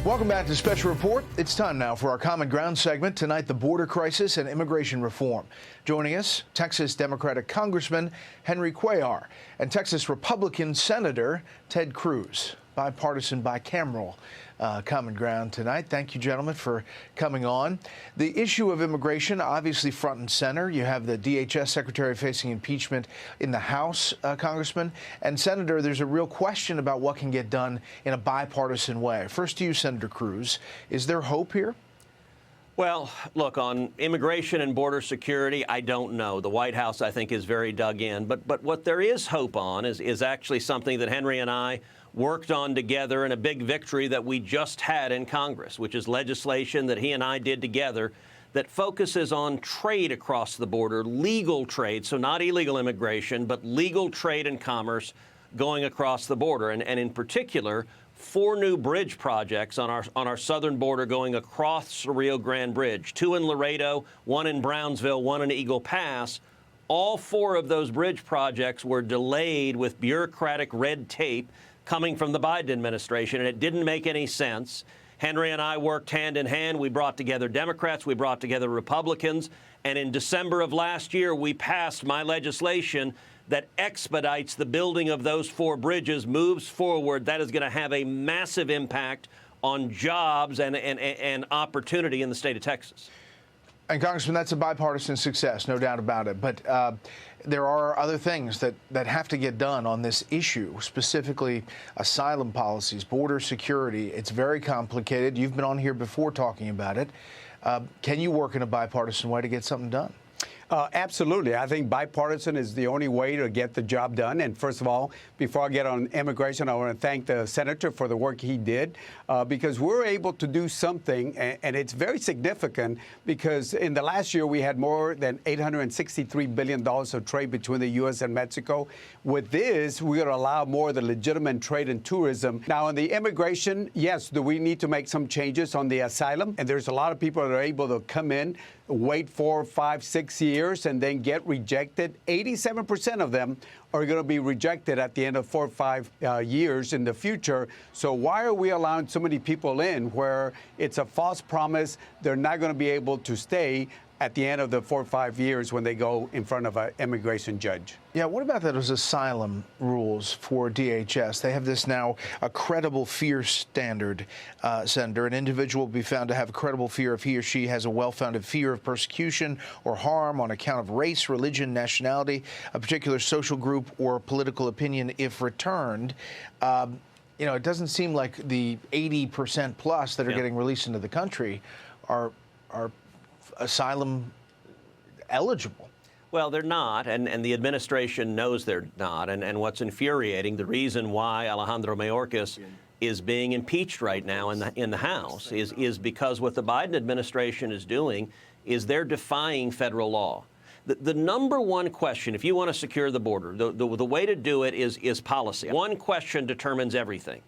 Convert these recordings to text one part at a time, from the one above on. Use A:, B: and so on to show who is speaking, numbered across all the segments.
A: Welcome back to Special Report. It's time now for our Common Ground segment. Tonight, the border crisis and immigration reform. Joining us, Texas Democratic Congressman Henry Cuellar and Texas Republican Senator Ted Cruz. Bipartisan, bicameral Common Ground tonight. Thank you, gentlemen, for coming on. The issue of immigration, obviously front and center. You have the DHS Secretary facing impeachment in the House, Congressman. And, Senator, there's a real question about what can get done in a bipartisan way. First to you, Senator Cruz. Is there hope here?
B: Well, look, on immigration and border security, I don't know. The White House, I think, is very dug in. But what there is hope on is actually something that Henry and I worked on together in a big victory that we just had in Congress, which is legislation that he and I did together that focuses on trade across the border, legal trade, so not illegal immigration, but legal trade and commerce going across the border. And in particular, 4 new bridge projects on our southern border going across the Rio Grande Bridge, 2 in Laredo, 1 in Brownsville, 1 in Eagle Pass. All 4 of those bridge projects were delayed with bureaucratic red tape coming from the Biden administration, and it didn't make any sense. Henry and I worked hand in hand. We brought together Democrats, we brought together Republicans, and in December of last year, we passed my legislation that expedites the building of those 4 bridges, moves forward. That is going to have a massive impact on jobs and opportunity in the state of Texas.
A: And, Congressman, that's a bipartisan success, no doubt about it. But there are other things that have to get done on this issue, specifically asylum policies, border security. It's very complicated. You've been on here before talking about it. Can you work in a bipartisan way to get something done?
C: Absolutely. I think bipartisan is the only way to get the job done. And first of all, before I get on immigration, I want to thank the senator for the work he did, because we're able to do something, and it's very significant, because in the last year we had more than $863 billion of trade between the U.S. and Mexico. With this, we're going to allow more of the legitimate trade and tourism. Now, on the immigration, yes, do we need to make some changes on the asylum? And there's a lot of people that are able to come in, wait 4, 5, 6 years, and then get rejected. 87% of them are going to be rejected at the end of 4 or 5 years in the future. So why are we allowing so many people in where it's a false promise they're not going to be able to stay at the end of the 4 or 5 years when they go in front of an immigration judge?
A: Yeah, what about those asylum rules for DHS? They have this now, a credible fear standard, Senator. An individual will be found to have a credible fear if he or she has a well-founded fear of persecution or harm on account of race, religion, nationality, a particular social group, or political opinion if returned. You know, it doesn't seem like the 80% plus that are getting released into the country are asylum eligible.
B: Well, they're not, and the administration knows they're not. And what's infuriating, the reason why Alejandro Mayorkas is being impeached right now in the House is because what the Biden administration is doing is they're defying federal law. The number one question, if you want to secure the border, the way to do it is policy. One question determines everything.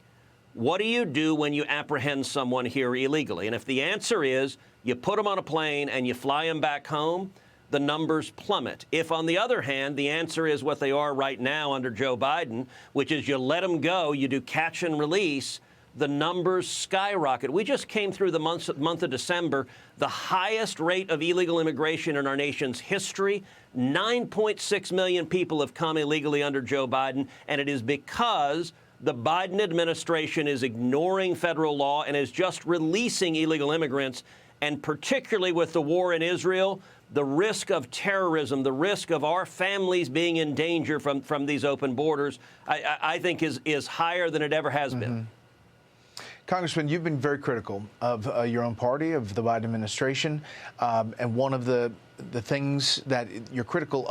B: What do you do when you apprehend someone here illegally? And if the answer is you put them on a plane and you fly them back home, the numbers plummet. If, on the other hand, the answer is what they are right now under Joe Biden, which is you let them go, you do catch and release, the numbers skyrocket. We just came through the month of December, the highest rate of illegal immigration in our nation's history. 9.6 million people have come illegally under Joe Biden, and it is because the Biden administration is ignoring federal law and is just releasing illegal immigrants. And particularly with the war in Israel, the risk of terrorism, the risk of our families being in danger from these open borders, I think is higher than it ever has been.
A: Congressman, you've been very critical of your own party, of the Biden administration, and one of the things that you're critical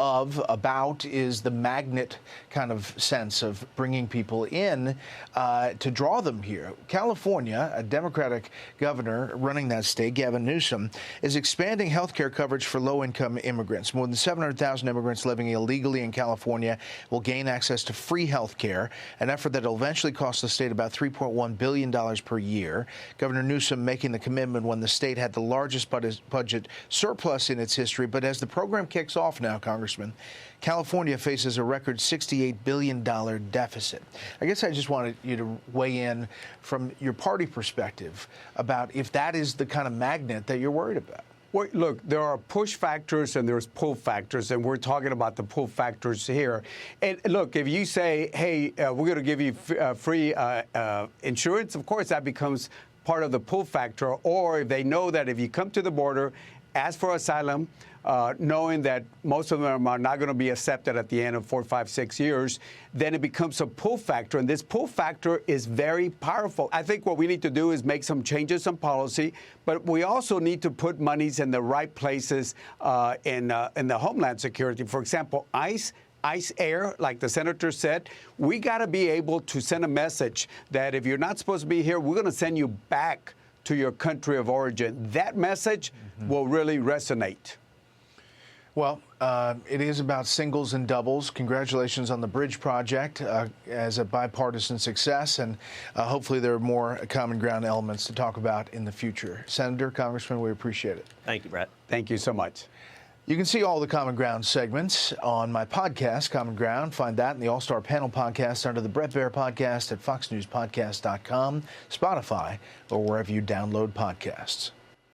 A: about is the magnet kind of sense of bringing people in to draw them here. California, a Democratic governor running that state, Gavin Newsom, is expanding health care coverage for low-income immigrants. More than 700,000 immigrants living illegally in California will gain access to free health care, an effort that will eventually cost the state about $3.1 billion per year. Governor Newsom making the commitment when the state had the largest budget surplus in its history history. But as the program kicks off now, Congressman, California faces a record $68 billion deficit. I guess I just wanted you to weigh in from your party perspective about if that is the kind of magnet that you're worried about.
C: Well, look, there are push factors and there's pull factors, and we're talking about the pull factors here. And look, if you say, hey, we're going to give you free insurance, of course that becomes part of the pull factor. Or if they know that if you come to the border, ask for asylum, knowing that most of them are not going to be accepted at the end of 4, 5, 6 years, then it becomes a pull factor. And this pull factor is very powerful. I think what we need to do is make some changes in policy, but we also need to put monies in the right places in the Homeland Security. For example, ICE Air, like the senator said, we got to be able to send a message that if you're not supposed to be here, we're going to send you back to your country of origin. That message will really resonate.
A: Well, it is about singles and doubles. Congratulations on the bridge project as a bipartisan success, and hopefully there are more common ground elements to talk about in the future. Senator, Congressman, we appreciate it.
B: Thank you, Bret.
C: Thank you so much.
A: You can see all the Common Ground segments on my podcast, Common Ground. Find that in the All-Star Panel podcast under the Bret Baier podcast at foxnewspodcast.com, Spotify, or wherever you download podcasts.